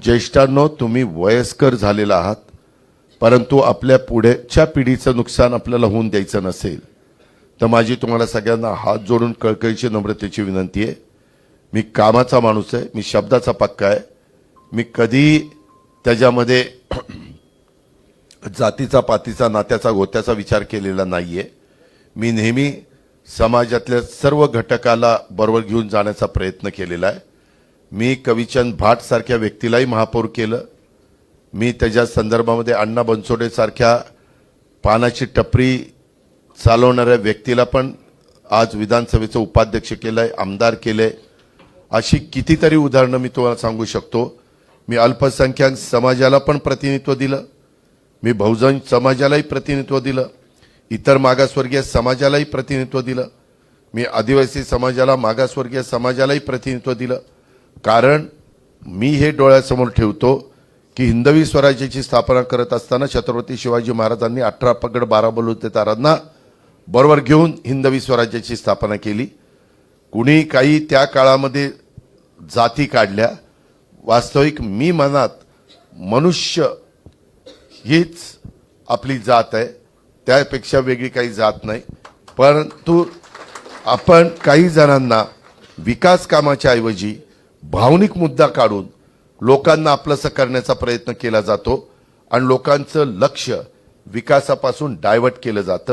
ज्येष्ठांनो, तुम्ही वयस्कर झालेला आहात, परंतु आपल्या पुढच्या पिढीचं नुकसान आपल्याला होऊन द्यायचं नसेल तर माझी तुम्हाला सगळ्यांना हात जोडून कळकळीची नम्रतेची विनंती आहे. मी कामाचा माणूस आहे, मी शब्दाचा पक्का आहे. मी कधी त्याच्यामध्ये जातीचा पातीचा नात्याचा गोत्याचा विचार केलेला नाहीये. मी नेहमी समाजातल्या सर्व घटकाला बरोबर घेऊन जाण्याचा प्रयत्न केलेला आहे. मी कविचंद भाट सारख्या व्यक्तीलाही महापौर केलं. मी त्याच्या संदर्भामध्ये अण्णा बनसोडे सारख्या पानाची टपरी चालवणाऱ्या व्यक्तीला पण आज विधानसभेचं उपाध्यक्ष केलंय, आमदार केलंय. अशी कितीतरी उदाहरणं मी तुम्हाला सांगू शकतो. मी अल्पसंख्याक समाजाला पण प्रतिनिधित्व दिलं, मी बहुजन समाजालाही प्रतिनिधित्व दिलं, इतर मागासवर्गीय समाजालाही प्रतिनिधित्व दिलं, मी आदिवासी समाजाला मागासवर्गीय समाजालाही प्रतिनिधित्व दिलं. कारण मी हे डोळ्यासमोर ठेवतो की हिंदवी स्वराज्याची स्थापना करत असताना छत्रपती शिवाजी महाराजांनी 18 पगड 12 बलुतेदारांना बरोबर घेऊन हिंदवी स्वराज्याची स्थापना केली. कुणी काही त्या काळामध्ये जाती काढल्या, वास्तविक मी मनात मनुष्य हीच आपली जात आहे, त्यापेक्षा वेगळी काही जात नाही. परंतु आपण काही जणांना विकास कामाच्या ऐवजी भावनिक मुद्दा काढून लोकांना आपलंसं करण्याचा प्रयत्न केला जातो आणि लोकांचं लक्ष विकासापासून डायव्हर्ट केलं जातं.